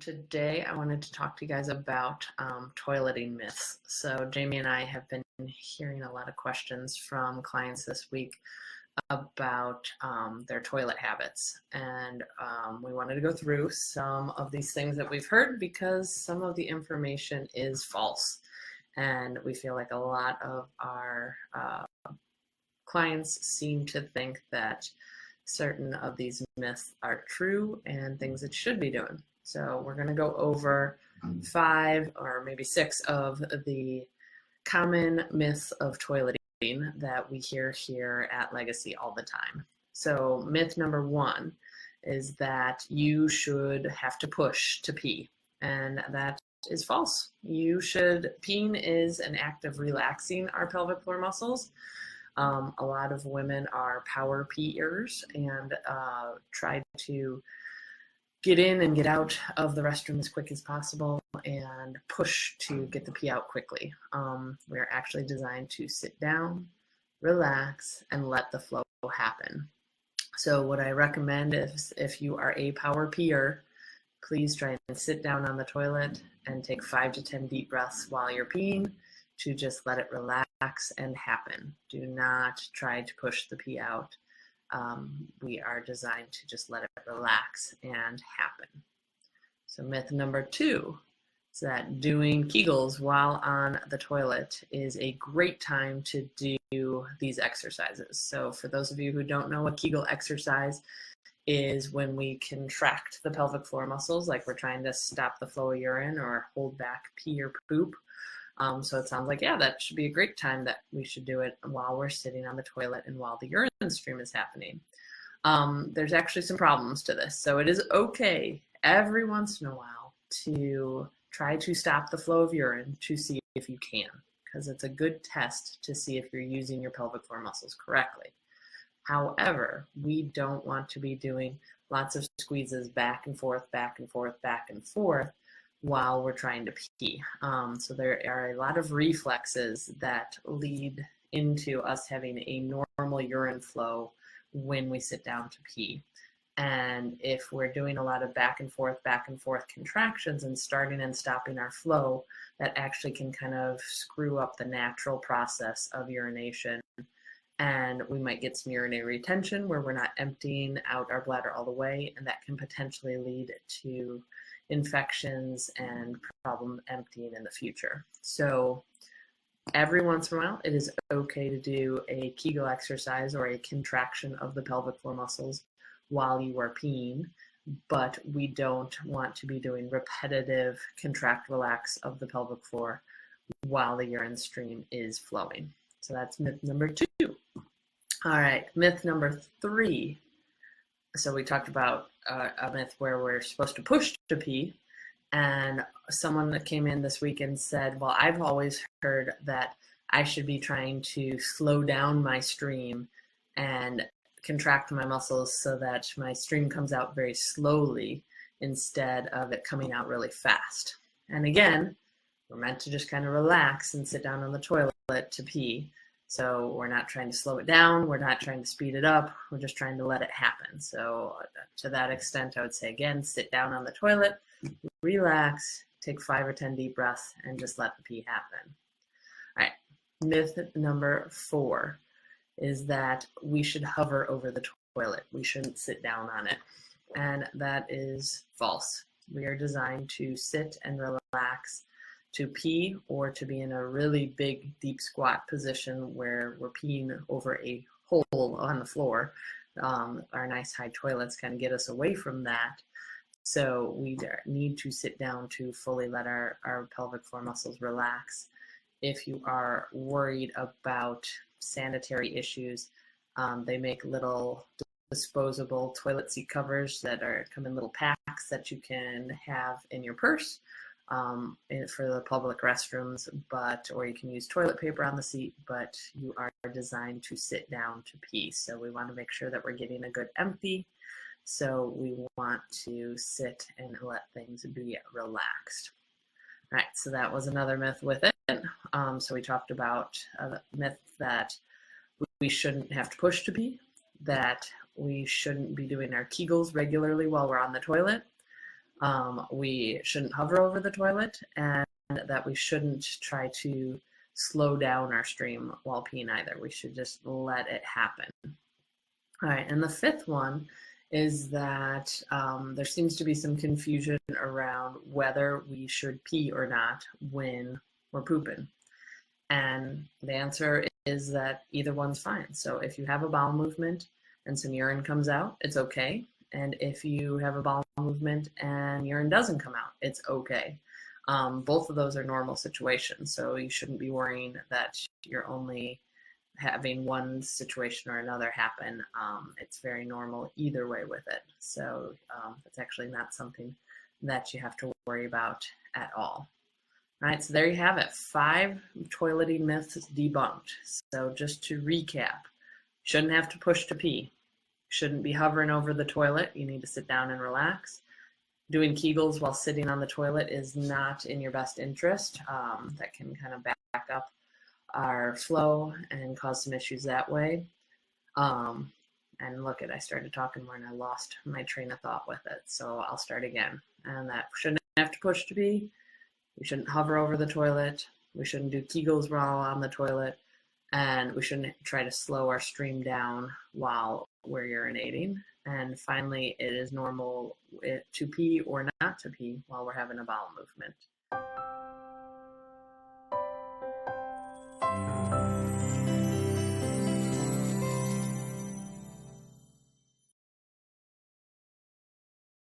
Today I wanted to talk to you guys about toileting myths. So Jamie and I have been hearing a lot of questions from clients this week about their toilet habits. And we wanted to go through some of these things that we've heard because some of the information is false. And we feel like a lot of our clients seem to think that certain of these myths are true and things it should be doing. So we're going to go over 5 or maybe 6 of the common myths of toileting that we hear here at Legacy all the time. So myth number 1 is that you should have to push to pee, and that is false. Peeing is an act of relaxing our pelvic floor muscles. A lot of women are power peers and try to get in and get out of the restroom as quick as possible and push to get the pee out quickly. We're actually designed to sit down, relax, and let the flow happen. So what I recommend is if you are a power peer, please try and sit down on the toilet and take 5 to 10 deep breaths while you're peeing to just let it relax and happen. Do not try to push the pee out. We are designed to just let it relax and happen. So myth number 2 is that doing Kegels while on the toilet is a great time to do these exercises. So for those of you who don't know, a Kegel exercise is when we contract the pelvic floor muscles, like we're trying to stop the flow of urine or hold back pee or poop. So it sounds like, yeah, that should be a great time that we should do it while we're sitting on the toilet and while the urine stream is happening. There's actually some problems to this. So it is okay every once in a while to try to stop the flow of urine to see if you can, because it's a good test to see if you're using your pelvic floor muscles correctly. However, we don't want to be doing lots of squeezes back and forth, back and forth, back and forth while we're trying to pee. So there are a lot of reflexes that lead into us having a normal urine flow when we sit down to pee. And if we're doing a lot of back and forth contractions and starting and stopping our flow, that actually can kind of screw up the natural process of urination. And we might get some urinary retention where we're not emptying out our bladder all the way, and that can potentially lead to infections and problem emptying in the future. So every once in a while, it is okay to do a Kegel exercise or a contraction of the pelvic floor muscles while you are peeing, but we don't want to be doing repetitive contract relax of the pelvic floor while the urine stream is flowing. So that's myth number 2. All right, myth number 3. So we talked about a myth where we're supposed to push to pee, and someone that came in this week and said, well, I've always heard that I should be trying to slow down my stream and contract my muscles so that my stream comes out very slowly instead of it coming out really fast. And again, we're meant to just kind of relax and sit down on the toilet to pee. So we're not trying to slow it down. We're not trying to speed it up. We're just trying to let it happen. So to that extent, I would say, again, sit down on the toilet, relax, take 5 or 10 deep breaths, and just let the pee happen. All right. Myth number 4 is that we should hover over the toilet. We shouldn't sit down on it. And that is false. We are designed to sit and relax to pee or to be in a really big deep squat position where we're peeing over a hole on the floor. Our nice high toilets kind of get us away from that. So we need to sit down to fully let our pelvic floor muscles relax. If you are worried about sanitary issues, they make little disposable toilet seat covers that come in little packs that you can have in your purse. For the public restrooms, or you can use toilet paper on the seat, but you are designed to sit down to pee. So we want to make sure that we're getting a good empty. So we want to sit and let things be relaxed. All right, so that was another myth with it. So we talked about a myth that we shouldn't have to push to pee, that we shouldn't be doing our Kegels regularly while we're on the toilet, We shouldn't hover over the toilet, and that we shouldn't try to slow down our stream while peeing either. We should just let it happen. All right, and the fifth one is that there seems to be some confusion around whether we should pee or not when we're pooping. And the answer is that either one's fine. So if you have a bowel movement and some urine comes out, it's okay. And if you have a bowel movement and urine doesn't come out, it's okay. Both of those are normal situations. So you shouldn't be worrying that you're only having one situation or another happen. It's very normal either way with it. So it's actually not something that you have to worry about at all. All right, so there you have it, 5 toileting myths debunked. So just to recap, shouldn't have to push to pee. Shouldn't be hovering over the toilet. You need to sit down and relax. Doing Kegels while sitting on the toilet is not in your best interest. That can kind of back up our flow and cause some issues that way. And look I started talking more and I lost my train of thought with it. So I'll start again. And that shouldn't have to push to pee. We shouldn't hover over the toilet. We shouldn't do Kegels while on the toilet. And we shouldn't try to slow our stream down while we're urinating. And finally, it is normal to pee or not to pee while we're having a bowel movement.